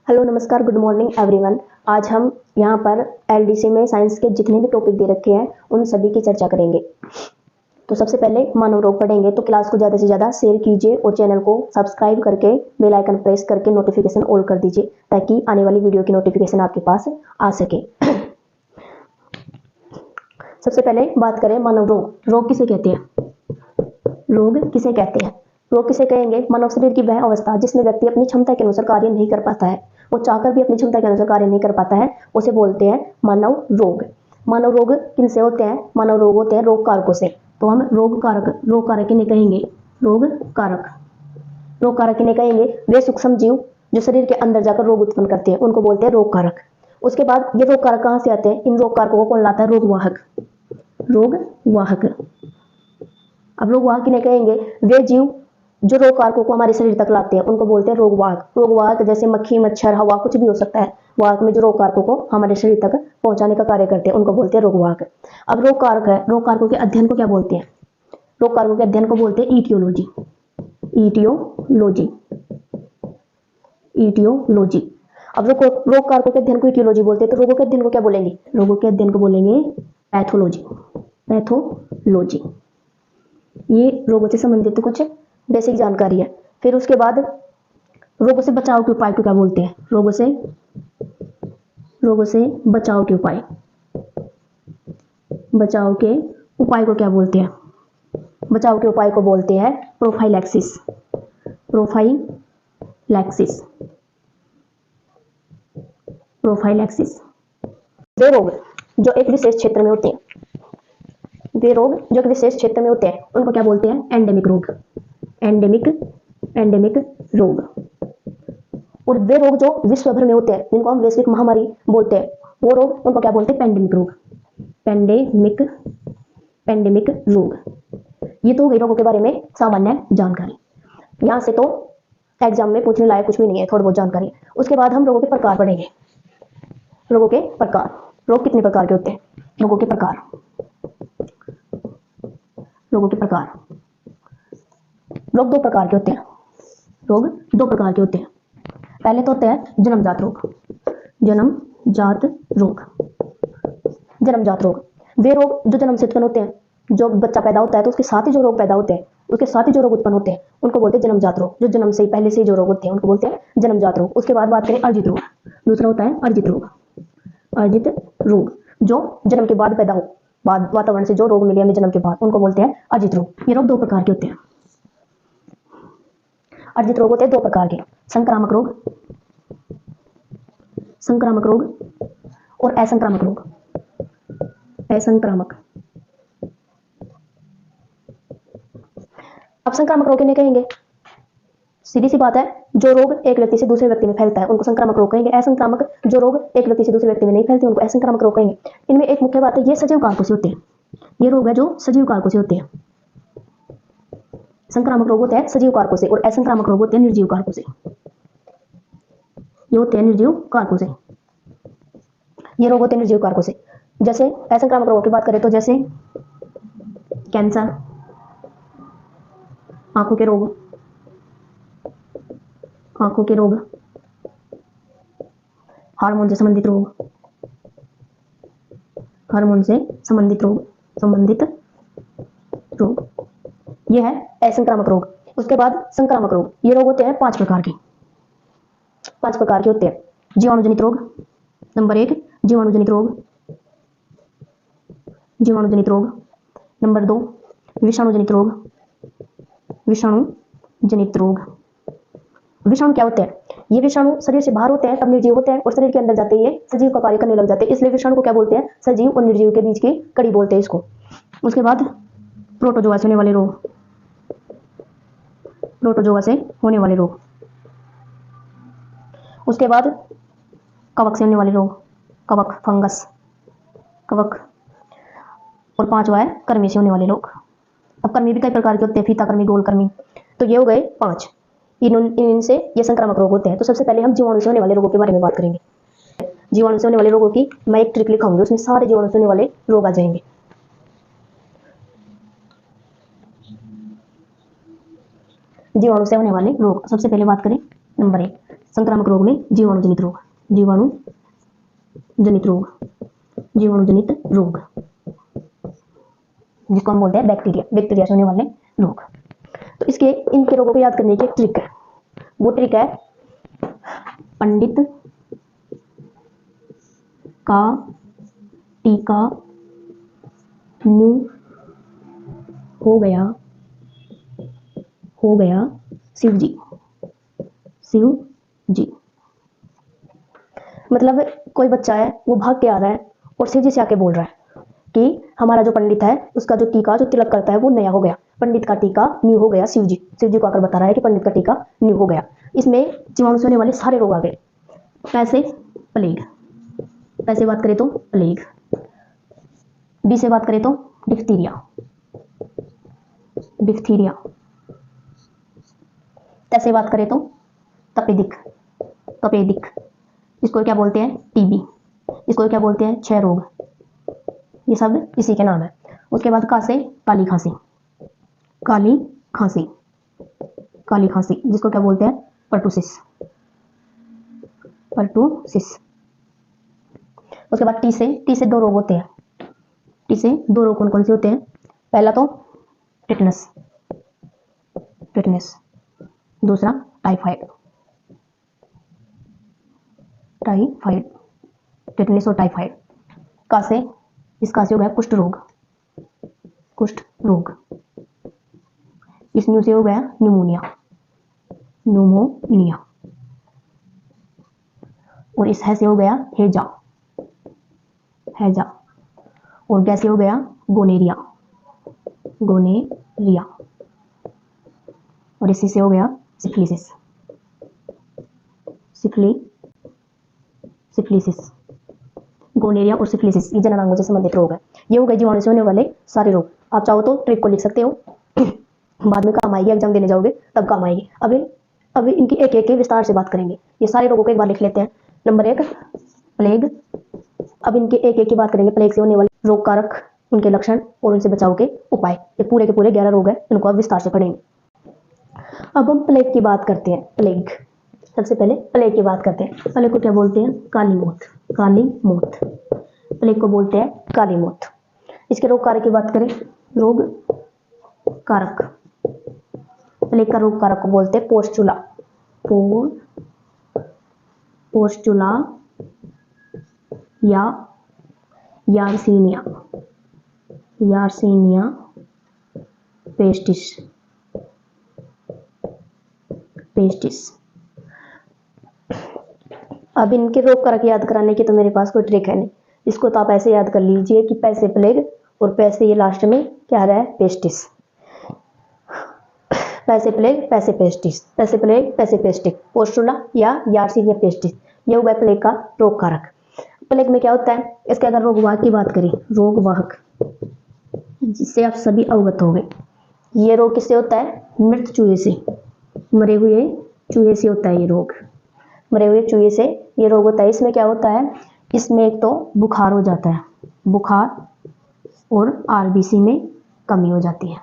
Hello नमस्कार good morning everyone. आज हम यहाँ पर एलडीसी में साइंस के जितने भी टॉपिक दे रखे हैं उन सभी की चर्चा करेंगे। तो सबसे पहले मानव रोग पढ़ेंगे, तो क्लास को ज़्यादा से ज़्यादा शेयर कीजिए और चैनल को सब्सक्राइब करके बेल आइकन प्रेस करके नोटिफिकेशन ऑल कर दीजिए ताकि आने वाली वीडियो की नोटिफिकेशन आपके पास आ सके। सबसे पहले बात करें मानव रोग। रोग किसे कहते हैं? रोग किसे कहते हैं? रोग किसे कहेंगे? मानव शरीर की वह अवस्था जिसमें व्यक्ति अपनी क्षमता के अनुसार कार्य नहीं कर पाता है, वो चाहकर भी अपनी क्षमता के अनुसार कार्य नहीं कर पाता है, उसे बोलते हैं मानव रोग। मानव रोग किनसे होते हैं? मानव रोग होते हैं रोग कारकों से। तो हम रोग कारक किन्हें कहेंगे? रोग कारक। रोग कारक किन्हें कहेंगे? वे सूक्ष्म जीव जो शरीर के अंदर जाकर रोग उत्पन्न करते हैं उनको बोलते हैं रोग कारक। उसके बाद ये रोग कारक कहाँ से आते हैं? इन रोग कारकों को कौन लाता है? रोग वाहक। रोग वाहक। अब रोग वाहक किन्हें कहेंगे? वे जीव जो रोग कारकों को हमारे शरीर तक लाते हैं उनको बोलते हैं रोग वाहक। रोग वाहक जैसे मक्खी, मच्छर, हवा, कुछ भी हो सकता है, वाहक में जो रोग कारकों को हमारे शरीर तक पहुंचाने का कार्य करते हैं उनको बोलते हैं रोग वाहक। अब रोग कारक है, रोग कारकों के अध्ययन को क्या बोलते हैं? रोग कारकों के अध्ययन को बोलते हैं ईटियोलॉजी। ईटियोलॉजी। ईटियोलॉजी। अब रोग कारकों के अध्ययन को ईटियोलॉजी बोलते हैं, तो रोगों के अध्ययन को क्या बोलेंगे? रोगों के अध्ययन को बोलेंगे पैथोलॉजी। पैथोलॉजी। ये रोगों से संबंधित कुछ बेसिक जानकारी है। फिर उसके बाद रोगों से बचाव के उपाय को क्या बोलते हैं? रोगों से बचाव के उपाय। बचाव के उपाय को क्या बोलते हैं? बचाव के उपाय को बोलते हैं प्रोफाइलैक्सिस। प्रोफाइलैक्सिस। प्रोफाइलैक्सिस। वे रोग जो एक विशेष क्षेत्र में होते हैं, वे रोग जो एक विशेष क्षेत्र में होते हैं उनको क्या बोलते हैं? एंडेमिक रोग। एंडेमिक रोग। और वे रोग जो विश्व भर में होते हैं जिनको हम वैश्विक महामारी बोलते हैं, वो रोग उनको क्या बोलते हैं? पेंडेमिक रोग। पेंडेमिक रोग। ये तो हो गई रोगों के बारे में सामान्य जानकारी। यहाँ से तो एग्जाम में पूछने लायक कुछ भी नहीं है, थोड़ी बहुत जानकारी। उसके बाद हम रोगों के प्रकार पढ़ेंगे। रोगों के प्रकार। रोग कितने प्रकार के होते हैं? रोगों के प्रकार। रोगों के प्रकार। रोग दो प्रकार के होते हैं। रोग दो प्रकार के होते हैं। पहले तो होते हैं जन्मजात रोग। जन्मजात रोग। जन्मजात रोग वे रोग जो जन्म से उत्पन्न होते हैं। जो बच्चा पैदा होता है तो उसके साथ ही जो रोग पैदा होते हैं, उसके साथ ही जो रोग उत्पन्न होते हैं उनको बोलते हैं जन्मजात रोग। जो जन्म से पहले से ही जो रोग होते हैं उनको बोलते हैं जन्मजात रोग। उसके बाद बात करें अर्जित रोग। दूसरा होता है अर्जित रोग। अर्जित रोग जो जन्म के बाद पैदा हो, बाद वातावरण से जो रोग मिले हमें जन्म के बाद, उनको बोलते हैं अर्जित रोग। ये रोग दो प्रकार के होते हैं। अर्जित रोग होते हैं दो प्रकार के, संक्रामक रोग, संक्रामक रोग और असंक्रामक रोग। असंक्रामक। अब संक्रामक रोग किन्हें कहेंगे? सीधी सी बात है, जो रोग एक व्यक्ति से दूसरे व्यक्ति में फैलता है उनको संक्रामक रोग कहेंगे। असंक्रामक जो रोग एक व्यक्ति से दूसरे व्यक्ति में नहीं फैलते उनको असंक्रामक रोग कहेंगे। इनमें एक मुख्य बात है, ये सजीव कारकों से होते हैं। ये रोग है जो सजीव कारकों से होते हैं। संक्रामक रोग होते हैं सजीव कारकों से और असंक्रामक रोग होते हैं निर्जीव कारकों से। ये होते हैं निर्जीव कारकों से। ये रोग होते हैं निर्जीव कारकों से। जैसे असंक्रामक रोगों की बात करें तो जैसे कैंसर, आंखों के रोग, आंखों के रोग, हार्मोन से संबंधित रोग, हार्मोन से संबंधित रोग, संबंधित रोग, यह है असंक्रामक रोग। उसके बाद संक्रामक रोग। ये रोग होते हैं 5 प्रकार के। 5 प्रकार के होते हैं। जीवाणुजनित रोग नंबर 1, जीवाणुजनित रोग। जीवाणुजनित रोग नंबर 2, विषाणुजनित रोग। विषाणुजनित रोग। विषाणु क्या होते हैं? ये विषाणु शरीर से बाहर होते हैं तब निर्जीव होते हैं और शरीर के अंदर जाते ही ये सजीव का कार्य करने लग जाते हैं, इसलिए विषाणु को क्या बोलते हैं? सजीव और निर्जीव के बीच की कड़ी बोलते हैं इसको। उसके बाद प्रोटोजोआ से होने वाले रोग। प्रोटोजोआ से होने वाले रोग। उसके बाद कवक से होने वाले रोग, कवक, फंगस, कवक। और 5वां है कर्मी से होने वाले रोग। अब कर्मी भी कई प्रकार के होते हैं, फीता कर्मी, गोल कर्मी। तो ये हो गए 5। इनसे ये संक्रामक रोग होते हैं। तो सबसे पहले हम जीवाणु से होने वाले रोगों के बारे में बात करेंगे। जीवाणु से होने वाले रोगों की मैं एक ट्रिक लिखाऊंगी, उसमें सारे जीवाणु से होने वाले रोग आ जाएंगे। जीवाणु से होने वाले रोग। सबसे पहले बात करें नंबर 1 संक्रामक रोग में जीवाणु जनित रोग, जीवाणु जनित रोग, जीवाणु जनित रोग जिसको हम बोलते हैं बैक्टीरिया, बैक्टीरिया से होने वाले रोग। तो इसके इनके रोगों को याद करने की एक ट्रिक है, वो ट्रिक है पंडित का टीका न्यू हो गया शिव जी, शिव जी। मतलब कोई बच्चा है वो भाग के आ रहा है और शिव जी से आके बोल रहा है कि हमारा जो पंडित है उसका जो टीका जो तिलक करता है वो नया हो गया, पंडित का टीका न्यू हो गया शिव जी। शिव जी को आकर बता रहा है कि पंडित का टीका न्यू हो गया। इसमें जीवाणु से होने वाले सारे रोग आ गए। पैसे प्लेग, पैसे बात करें तो प्लेग, डी से बात करें तो डिफ्थीरिया, डिफ्थीरिया, तैसे बात करें तो तपेदिक, तपेदिक, इसको क्या बोलते हैं टीबी, इसको क्या बोलते हैं क्षय रोग, ये सब इसी के नाम है। उसके बाद का से काली खांसी, काली खांसी, काली खांसी जिसको क्या बोलते हैं पर्टुसिस, पर्टुसिस। उसके बाद टी से दो रोग होते हैं, टी से दो रोग कौन कौन से होते हैं? पहला तो टिटनस, टिटनस, दूसरा टाइफाइड, टाइफाइड, टिटनस और टाइफाइड। का से इसका से हो गया कुष्ठ रोग, कुष्ठ रोग। इस न्यू से हो गया न्यूमोनिया, न्यूमोनिया। और इस है से हो गया हैजा, हैजा। और कैसे हो गया गोनेरिया, गोनेरिया। और इसी से हो गया सिफिलिसिस, सिफिलिसिस। गोनेरिया और सिफिलिसिस ये जननांगों से संबंधित रोग है। ये हो गए जीवाणु से होने वाले सारे रोग। आप चाहो तो ट्रिक को लिख सकते हो, बाद में काम आएगी, एग्जाम देने जाओगे तब काम आएगी। अभी इनकी एक एक के विस्तार से बात करेंगे। ये सारे रोगों को एक बार लिख लेते हैं। Number 1 plague. अब इनके एक एक की बात करेंगे, प्लेग से होने वाले रोग कारक, उनके लक्षण और उनसे बचाव के उपाय। ये पूरे के पूरे 11 रोग हैं, इनको आप विस्तार से पढ़ेंगे। अब हम प्लेग की बात करते हैं। प्लेग, सबसे पहले प्लेग की बात करते हैं। प्लेग को क्या बोलते हैं? काली मौत, काली मौत। प्लेग को बोलते हैं काली मौत। इसके रोग कारक की बात करें, रोग कारक, प्लेग का रोग कारक को बोलते हैं पोस्चुला, पोस्चुला या यार्सिनिया, यार्सिनिया पेस्टिस, पेस्टिस। अब इनके रोग कारक याद कराने की तो मेरे पास कोई ट्रिक है नहीं। इसको तो आप ऐसे याद कर लीजिए कि पैसे प्लेग और पैसे ये लास्ट में क्या रहा है पेस्टिस। पैसे प्लेग पैसे पेस्टिस, पैसे प्लेग पैसे पेस्टिक, पोस्टुला या यार्सिनिया पेस्टिस, ये हो गया प्लेग का रोग कारक। प्लेग में क्या होता है? इसके अगर रोगवाहक की बात करें, रोगवाहक जिससे आप सभी अवगत हो गए, ये रोग किससे होता है? मृत चूहे से, मरे हुए चूहे से होता है ये रोग, मरे हुए चूहे से ये रोग होता है। इसमें क्या होता है? इसमें एक तो बुखार हो जाता है, बुखार, और आरबीसी में कमी हो जाती है,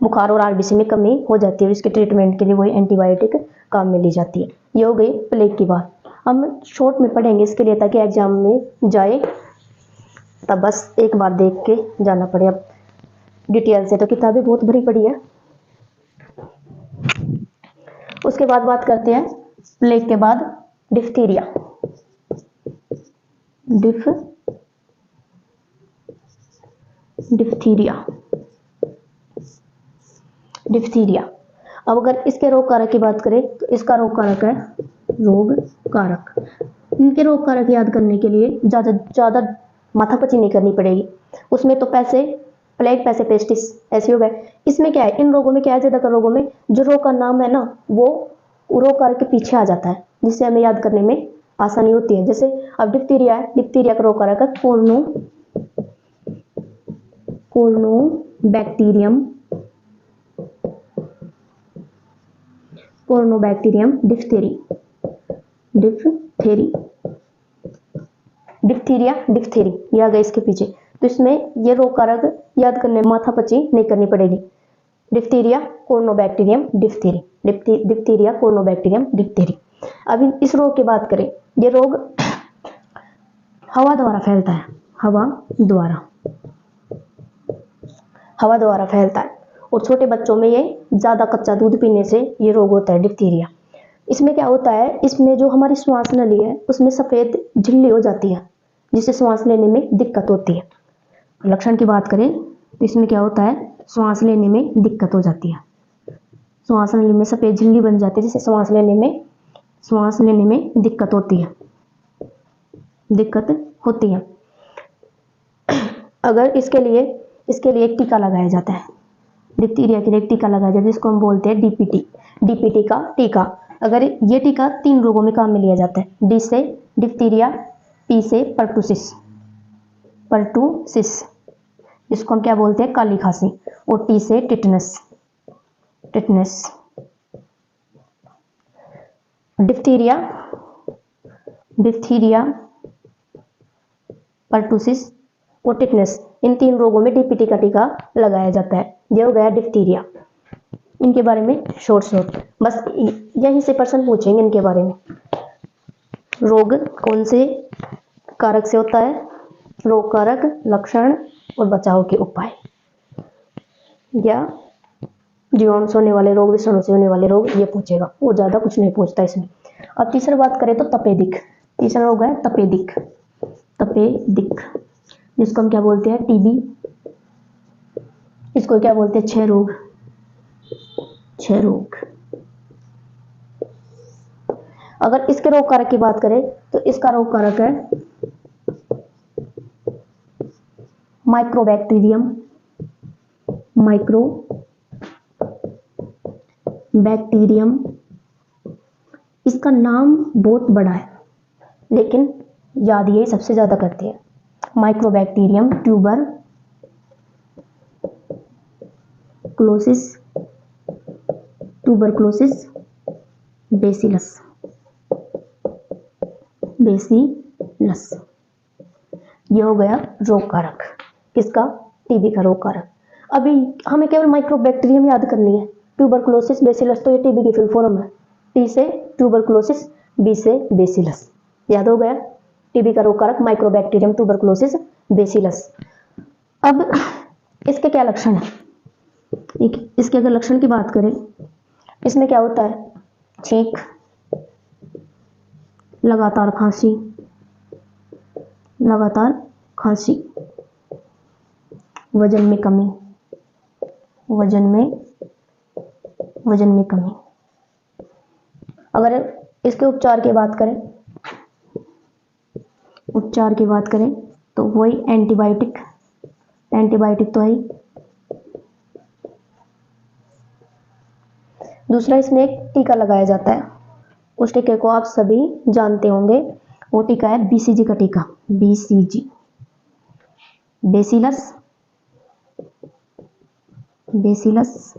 बुखार और आरबीसी में कमी हो जाती है। इसके ट्रीटमेंट के लिए वही एंटीबायोटिक काम में ली जाती है। ये हो गई प्लेग की बात। हम शॉर्ट में पढ़ेंगे इसके लिए ताकि एग्जाम में जाए तब बस एक बार देख के जाना पड़े। अब डिटेल से तो किताबें बहुत भरी पड़ी है। उसके बाद बात करते हैं प्लेग के बाद डिफ्थीरिया, डिफ्थीरिया, डिफ्थीरिया। अब अगर इसके रोग कारक की बात करें तो इसका रोग कारक है रोग कारक। इनके रोग कारक याद करने के लिए ज़्यादा माथापच्ची नहीं करनी पड़ेगी। उसमें तो पैसे प्लेग पैसे पेस्टिस ऐसे हो गए। इसमें क्या है? इन रोगों में क्या है? ज़्यादातर रोगों में जो रोग का नाम है ना वो रोग कारक के पीछे आ जाता है, जिससे हमें याद करने में आसानी होती है। जैसे अब डिप्थीरिया है, डिप्थीरिया का रोग कारक है कोर्नोबैक्टीरियम, कोर्नोबैक्टीरियम डिफ्थेरी, डिफ्थेरी, डिप्थीरिया डिफ्थेरी ये आ गए इसके पीछे। तो इसमें ये रोग कारक याद करने में माथापच्ची नहीं करनी पड़ेगी। Diphtheria corynebacterium diphtheriae. Diphtheria, corynebacterium diphtheriae. अब इस रोग की बात करें, ये रोग हवा द्वारा फैलता है, हवा द्वारा फैलता है, और छोटे बच्चों में ये ज़्यादा कच्चा दूध पीने से ये रोग होता है डिप्थीरिया। इसमें क्या होता है, इसमें जो हमारी श्वास नली है उसमें सफ़ेद झिल्ली हो जाती है, जिससे श्वास लेने में दिक्कत होती है। लक्षण की बात करें तो इसमें क्या होता है, श्वास लेने में दिक्कत हो जाती है, श्वास नली में सफ़ेद झिल्ली बन जाती है, जिससे श्वास लेने में दिक्कत होती है। अगर इसके लिए एक टीका लगाया जाता है, डिप्थीरिया के लिए एक टीका लगाया जाता है जिसको हम बोलते हैं डीपीटी का टीका। अगर ये टीका 3 रोगों में काम में लिया जाता है, डी से डिप्थीरिया, पी से पर्टुसिस, जिसको हम क्या बोलते हैं, काली खांसी, और टी से टिटनस। डिप्थीरिया, पर्टुसिस और टिटनस, इन 3 रोगों में डीपीटी का टीका लगाया जाता है। ये हो गया डिप्थीरिया। इनके बारे में शॉर्ट बस यहीं से प्रश्न पूछेंगे इनके बारे में। रोग कौन से कारक से होता है, रोग कारक, लक्षण और बचाव के उपाय, या जीवाणु से होने वाले रोग, विषाणु से होने वाले रोग, ये पूछेगा, वो ज़्यादा कुछ नहीं पूछता इसमें। अब तीसरी बात करें तो तपेदिक। तीसरा रोग है तपेदिक, जिसको हम क्या बोलते हैं, टीबी। इसको क्या बोलते हैं, क्षय रोग। अगर इसके रोग कारक की बात करें तो इसका रोग कारक है माइक्रोबैक्टीरियम। इसका नाम बहुत बड़ा है, लेकिन याद ये सबसे ज्यादा करते हैं। Mycobacterium tuberculosis bacillus. ये हो गया रोग कारक, किसका, टीबी का रोग कारक। अभी हमें केवल माइक्रोबैक्टीरियम याद करनी है। ट्यूबरक्लोसिस बेसिलस तो ये टीबी की फुल फॉर्म है, टी से ट्यूबरक्लोसिस, बी से बेसिलस, याद हो गया। टीबी का रोग कारक माइक्रोबैक्टीरियम ट्यूबरक्लोसिस बेसिलस। अब इसके क्या लक्षण है, इसके अगर लक्षण की बात करें, इसमें क्या होता है, छींक, लगातार खांसी, वजन में कमी। अगर इसके उपचार की बात करें तो वही एंटीबायोटिक तो है। दूसरा, इसमें एक टीका लगाया जाता है, उस टीके को आप सभी जानते होंगे, वो टीका है बीसीजी का टीका, बेसिलस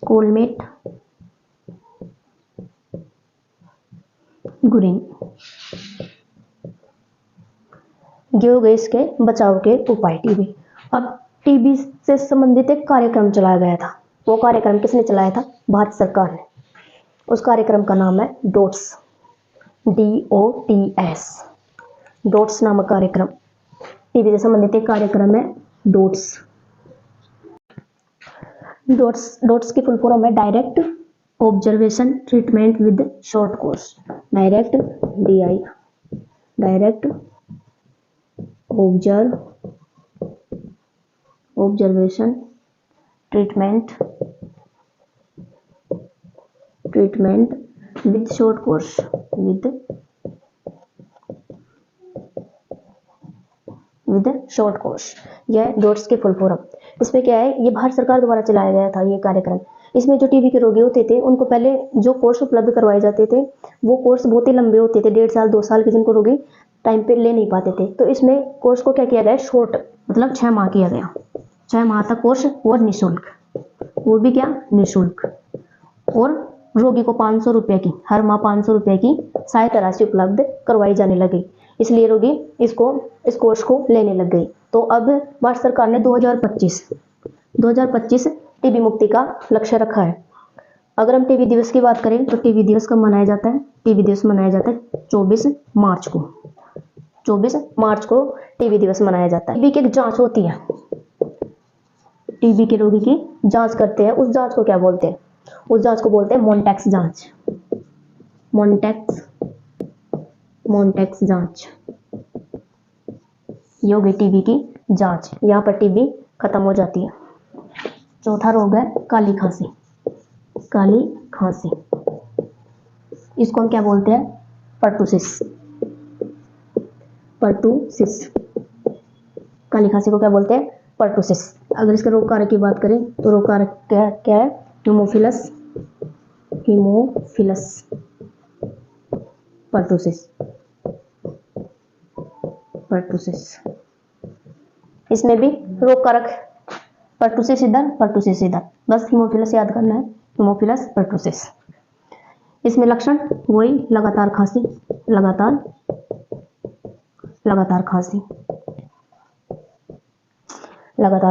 कोलमेट गुरिन। ये हो गए इसके बचाव के उपाय। टीबी, अब टीबी से संबंधित एक कार्यक्रम चलाया गया था, वो कार्यक्रम किसने चलाया था, भारत सरकार ने। उस कार्यक्रम का नाम है डोट्स, DOTS, डोट्स नामक कार्यक्रम। टीबी से संबंधित एक कार्यक्रम है डोट्स की फुल फॉर्म है direct observation treatment with short course. Direct observation treatment with short course, यह डोट्स के फुल फॉर्म। इसमें क्या है, ये भारत सरकार द्वारा चलाया गया था ये कार्यक्रम। इसमें जो टीबी के रोगी होते थे उनको पहले जो कोर्स उपलब्ध करवाए जाते थे, वो कोर्स बहुत ही लंबे होते थे, 1.5 साल 2 साल के, जिनको रोगी टाइम पे ले नहीं पाते थे। तो इसमें कोर्स को क्या किया गया, शॉर्ट, मतलब 6 माह किया गया, 6 माह तक कोर्स, और निःशुल्क, वो भी क्या, निःशुल्क। और रोगी को 500 रुपये की, हर माह 500 रुपये की सहायता राशि उपलब्ध करवाई जाने लगी, इसलिए रोगी इस कोर्स को लेने लग गई। तो अब भारत सरकार ने 2025 टीबी मुक्ति का लक्ष्य रखा है। अगर हम टीबी दिवस की बात करें तो टीबी दिवस कब मनाया जाता है? टीबी दिवस मनाया जाता है 24 मार्च को। 24 मार्च को टीबी दिवस मनाया जाता है। टीबी की एक जांच होती है, टीबी के रोगी की जांच करते हैं, उस जांच को क्या बोलते हैं? उस जांच को बोलते हैं मॉन्टेक्स जांच। मॉन्टेक्स जांच, ये हो गई टीबी की जांच। यहाँ पर टीबी खत्म हो जाती है। चौथा रोग है काली खांसी। काली खांसी, इसको हम क्या बोलते हैं? पर्टुसिस। पर्टुसिस, काली खांसी को क्या बोलते हैं? पर्टुसिस। अगर इसके रोग कारक की बात करें तो रोग कारक क्या है? Haemophilus, pertussis. इसमें भी रोग कारक पर्टुसिस इधर, बस हीमोफिलस याद करना है, हीमोफिलस पर्टुसिस। इसमें लक्षण वही, लगातार खांसी, लगातार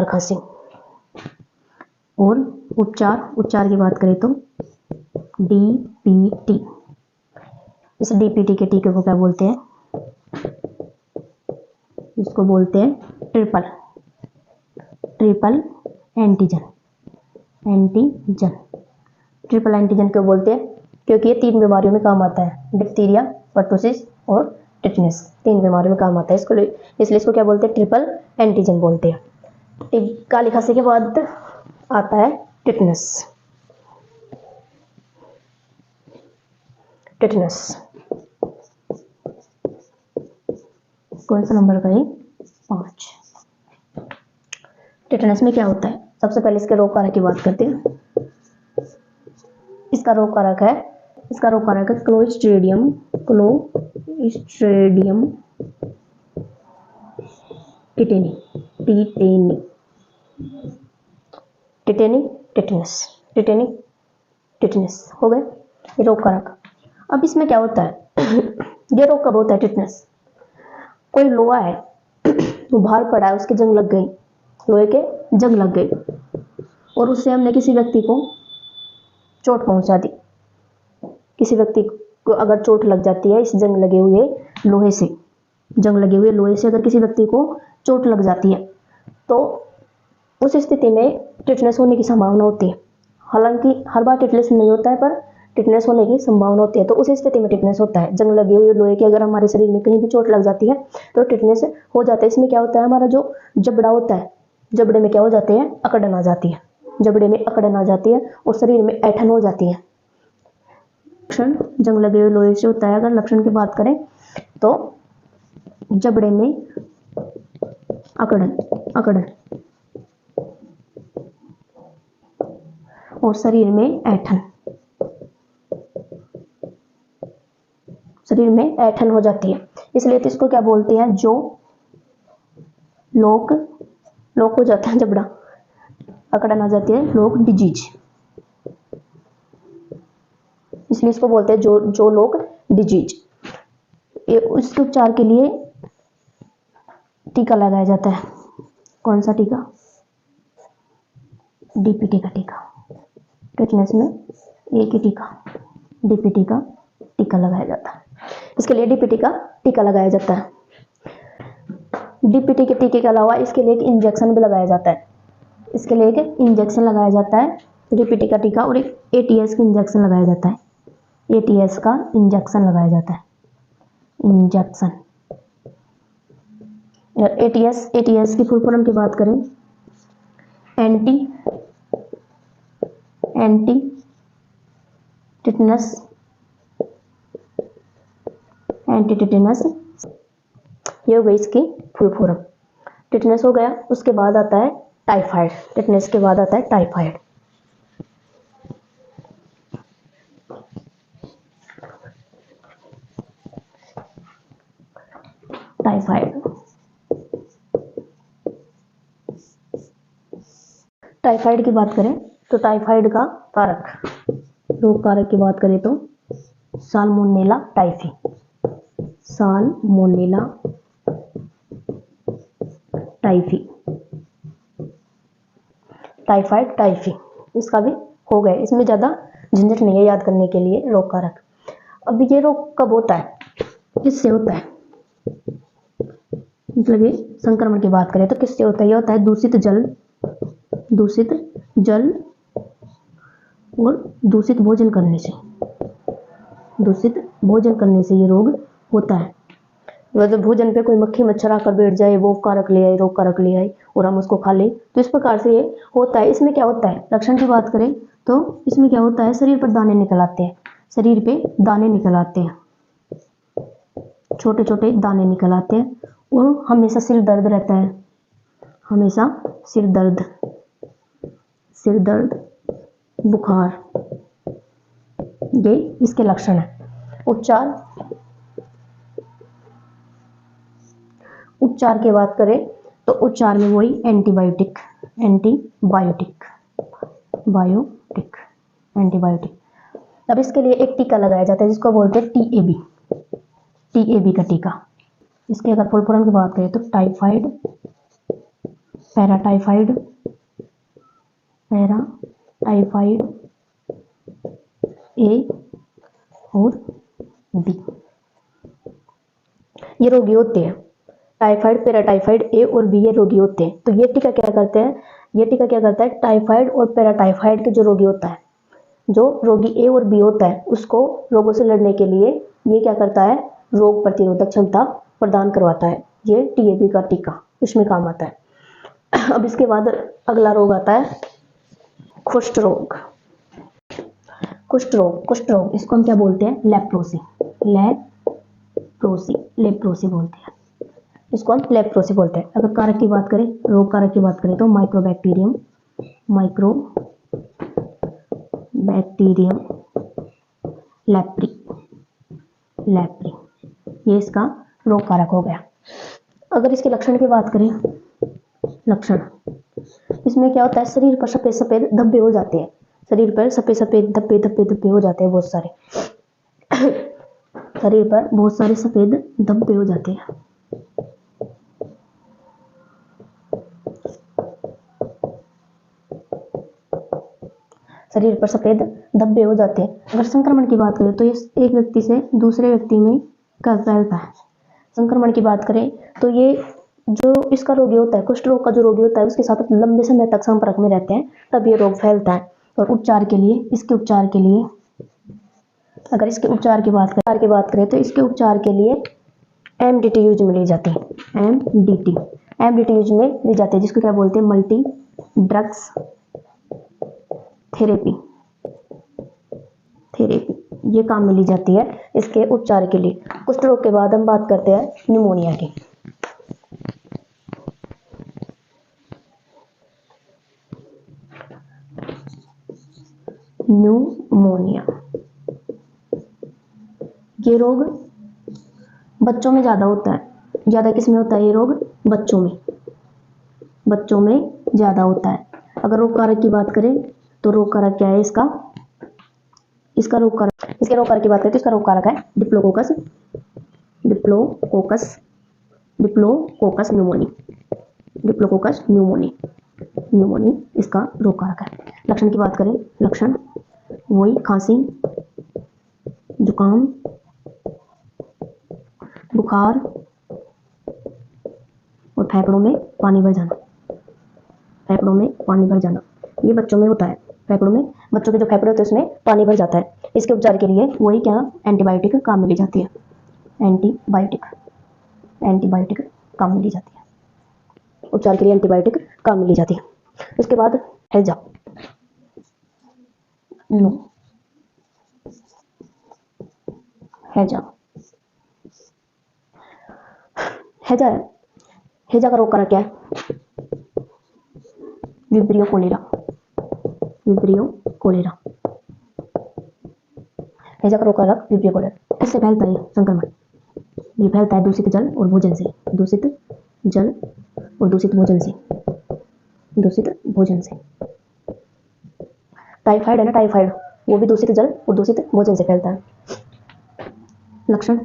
खांसी। और उपचार की बात करें तो डीपीटी। इस डीपीटी के टीके को क्या बोलते हैं? इसको बोलते हैं ट्रिपल एंटीजन। ट्रिपल एंटीजन क्यों बोलते हैं? क्योंकि ये 3 बीमारियों में काम आता है, डिप्थीरिया, पर्टुसिस और टिटनेस। 3 बीमारियों में काम आता है, इसलिए इसको क्या बोलते हैं? ट्रिपल एंटीजन बोलते हैं। काली खांसी के बाद आता है टिटनेस। कौन सा नंबर का है? 5। टिटनेस में क्या होता है? सबसे पहले इसके रोग कारक की बात करते हैं। इसका रोग कारक है क्लोस्ट्रिडियम टिटनेस हो गए ये रोग कारक। अब इसमें क्या होता है? ये रोग कब होता है? टिटनेस, कोई लोहा है वो बाहर पड़ा है, उसकी जंग लग गई, लोहे के जंग लग गई, और उससे हमने किसी व्यक्ति को चोट पहुंचा दी। किसी व्यक्ति को अगर चोट लग जाती है इस जंग लगे हुए लोहे से अगर किसी व्यक्ति को चोट लग जाती है तो उस स्थिति में टिटनेस होने की संभावना होती है। हालांकि हर बार टिटनेस नहीं होता है, पर टिटनेस होने की संभावना होती है। तो उस स्थिति में टिटनेस होता है। जंग लगी हुई लोहे की अगर हमारे शरीर में कहीं भी चोट लग जाती है तो टिटनेस हो जाता है। इसमें क्या होता है? हमारा जो जबड़ा होता है, जबड़े में क्या हो जाते हैं? अकड़न आ जाती है। और शरीर में ऐठन हो जाती है। लक्षण जंग लगे हुए लोहे से होता है। अगर लक्षण की बात करें तो जबड़े में अकड़न और शरीर में ऐठन हो जाती है। इसलिए तो इसको क्या बोलते हैं? जो लोक हो जाता है, जबड़ा अकड़न आ जाती है, लोक डिजीज। इसलिए इसको बोलते हैं जो लोक डिजीज। इसके उपचार के लिए टीका लगाया जाता है। कौन सा टीका? डीपीटी का टीका। टिटनेस में एक ही टीका, डीपीटी का टीका लगाया जाता है। इसके लिए डीपीटी का टीका लगाया जाता है। डीपीटी के टीके के अलावा इसके लिए एक इंजेक्शन भी लगाया जाता है। डीपीटी का टीका और एक एटीएस का इंजेक्शन लगाया जाता है। एटीएस की फुल फॉर्म की बात करें, एंटी टिटनस ये हो गई इसकी फुल फॉर्म। टिटनेस हो गया, उसके बाद आता है टाइफाइड। टाइफाइड की बात करें तो टाइफाइड का रोग कारक की बात करें तो साल्मोनेला टाइफी, इसका भी हो गया। इसमें ज़्यादा झंझट नहीं है याद करने के लिए रोग कारक। अब ये रोग कब होता है, किससे होता है, मतलब ये संक्रमण की बात करें तो किससे होता है, ये होता है दूषित जल और दूषित भोजन करने से। दूषित भोजन करने से ये रोग होता है। मतलब भोजन पे कोई मक्खी मच्छर आकर बैठ जाए, वो कारक ले आए, रोग कारक ले आए और हम उसको खा ले, तो इस प्रकार से ये होता है। इसमें क्या होता है, लक्षण की बात करें तो इसमें क्या होता है, शरीर पर दाने निकल आते हैं, शरीर पे दाने निकल आते हैं, छोटे छोटे दाने निकल आते हैं और हमेशा सिर दर्द रहता है, हमेशा सिर दर्द बुखार, ये इसके लक्षण है। उपचार की बात करें तो उपचार में वही एंटीबायोटिक। अब इसके लिए एक टीका लगाया जाता है जिसको बोलते हैं टीएबी का टीका। इसके अगर फुल फॉर्म की बात करें तो टाइफाइड, पैराटाइफाइड ए और बी, ये रोगी होते हैं। टाइफाइड, पैराटाइफाइड ए और बी ये रोगी होते हैं। तो ये टीका क्या करता है, टाइफाइड और पैराटाइफाइड के जो रोगी होता है, जो रोगी ए और बी होता है, उसको रोगों से लड़ने के लिए ये क्या करता है, रोग प्रतिरोधक क्षमता प्रदान करवाता है। ये टीएबी का टीका इसमें काम आता है। अब इसके बाद अगला रोग आता है कुष्ठ रोग। इसको हम क्या बोलते हैं, लेप्रोसी बोलते हैं। इसको हम लेप्रोसी बोलते हैं। अगर कारक की बात करें, रोग कारक की बात करें तो माइक्रोबैक्टीरियम लेप्री, ये इसका रोग कारक हो गया। अगर इसके लक्षण की बात करें, इसमें क्या होता है, शरीर पर सफेद सफेद धब्बे हो जाते हैं, शरीर पर सफेद धब्बे हो जाते हैं बहुत सारे, शरीर पर बहुत सारे सफेद धब्बे हो जाते हैं। शरीर पर सफेद धब्बे हो जाते हैं। अगर संक्रमण की बात करें तो ये एक व्यक्ति से दूसरे व्यक्ति में क्या फैलता है। संक्रमण की बात करें तो ये जो इसका रोगी होता है, कुष्ठ रोग का जो रोगी होता है, उसके साथ लंबे समय तक संपर्क में रहते हैं, तब ये रोग फैलता है। और इसके उपचार के लिए अगर इसके उपचार की बात करें तो इसके उपचार के लिए एमडीटी यूज में ली जाती है। एमडीटी यूज में ली जाती है, जिसको क्या बोलते हैं, मल्टी ड्रग्स थेरेपी, ये काम में ली जाती है इसके उपचार के लिए। कुष्ठ रोग के बाद हम बात करते हैं न्यूमोनिया की। ये रोग बच्चों में ज्यादा होता है। ज्यादा किसमें होता है ये रोग, बच्चों में ज्यादा होता है। अगर रोग कारक की बात करें तो रोग कारक क्या है इसके रोग कारक की बात करें तो इसका रोग कारक है डिप्लोकोकस न्यूमोनी इसका रोग कारक है। लक्षण की बात करें, लक्षण वही खांसी, जुकाम, बुखार और फेफड़ों में पानी भर जाना। ये बच्चों में होता है। बच्चों के जो फेफड़े होते हैं उसमें पानी भर जाता है। इसके उपचार के लिए वही क्या, एंटीबायोटिक काम में ली जाती है। उपचार के लिए एंटीबायोटिक काम में ली जाती है। उसके बाद हैजा का रोग कारक क्या है, विब्रियो कोलेरा। हैजा का रोग कारक विब्रियो कोलेरा। किससे फैलता है संक्रमण, ये फैलता है दूषित जल और भोजन से। टाइफाइड है ना, टाइफाइड वो भी दूषित जल और दूषित भोजन से फैलता है। लक्षण,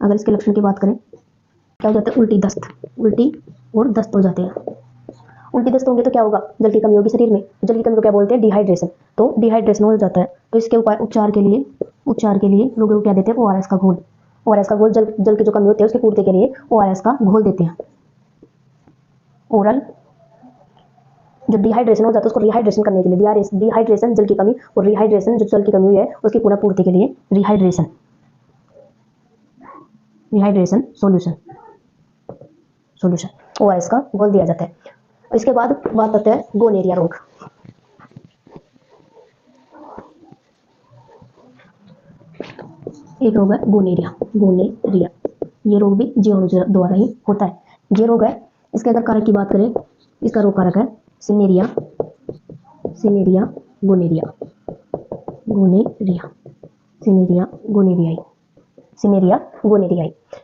अगर इसके लक्षण की बात करें क्या हो जाता है, उल्टी और दस्त हो जाते हैं। उल्टी दस्त होंगे तो क्या होगा, जल की कमी होगी शरीर में। जल की कमी को क्या बोलते हैं, डिहाइड्रेशन। तो डिहाइड्रेशन हो जाता है, तो इसके उपाय उपचार के लिए लोग क्या देते हैं, ओआरएस का घोल। ओआरएस का घोल जल की जो कमी होती है उसकी पूर्ति के लिए ओआरएस का घोल देते हैं। ओरल जो डिहाइड्रेशन हो जाता है उसको रिहाइड्रेशन करने के लिए, डिहाइड्रेशन जल की कमी, और रिहाइड्रेशन जो जल की कमी हुई है उसकी पुनः पूर्ति के लिए रिहाइड्रेशन सॉल्यूशन ओआरएस का घोल दिया जाता है। इसके बाद बात करते हैं गोनेरिया रोग। एक रोग है गोनेरिया। ये रोग भी जीवाणु द्वारा ही होता है। ये रोग है, इसके अगर कारक की बात करें, इसका रोग कारक है सिनेरिया गोनेरियाई।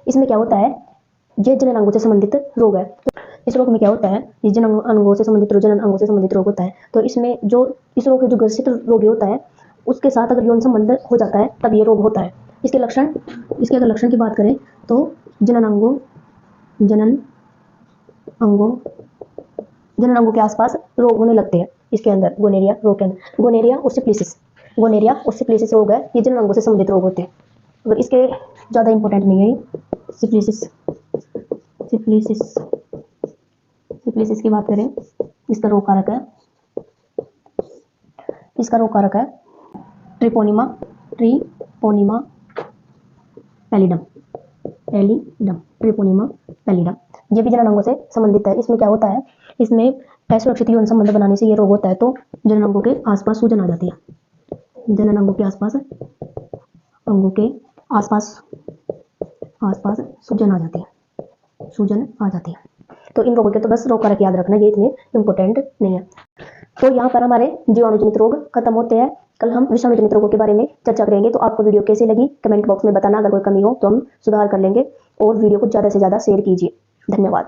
इसमें क्या होता है, ये जनन अंगों से संबंधित रोग है। तो इस रोग में क्या होता है, ये जनन अंगों से संबंधित रोग होता है। तो इसमें जो इस रोग से जो ग्रसित रोगी होता है उसके साथ अगर यौन संबंध हो जाता है तब ये रोग होता है। इसके अगर लक्षण की बात करें तो जनन अंगों के आसपास रोग होने लगते हैं। इसके अंदर गोनेरिया रोग के अंदर गोनेरिया और सिफिलिसिस रोग है, ये जनन अंगों से संबंधित रोग होते हैं। अगर इसके ज़्यादा इंपॉर्टेंट नहीं है सिफिलिसिस की बात करें, इसका रोग कारक है ट्रिपोनिमा पैलिडम। ये भी जनन अंगों से संबंधित है। इसमें क्या होता है, इसमें असुरक्षित यौन संबंध बनाने से ये रोग होता है। तो जनन अंगों के आसपास सूजन आ जाती है, सूजन आ जाती है। तो इन रोगों के तो बस रोग कारक याद रखना, ये इतने इंपॉर्टेंट नहीं है। तो यहाँ पर हमारे जीवाणु जनित रोग खत्म होते हैं। कल हम विषाणु जनित रोगों के बारे में चर्चा करेंगे। तो आपको वीडियो कैसी लगी कमेंट बॉक्स में बताना, अगर कोई कमी हो तो हम सुधार कर लेंगे। और वीडियो को ज़्यादा से ज़्यादा शेयर कीजिए। धन्यवाद।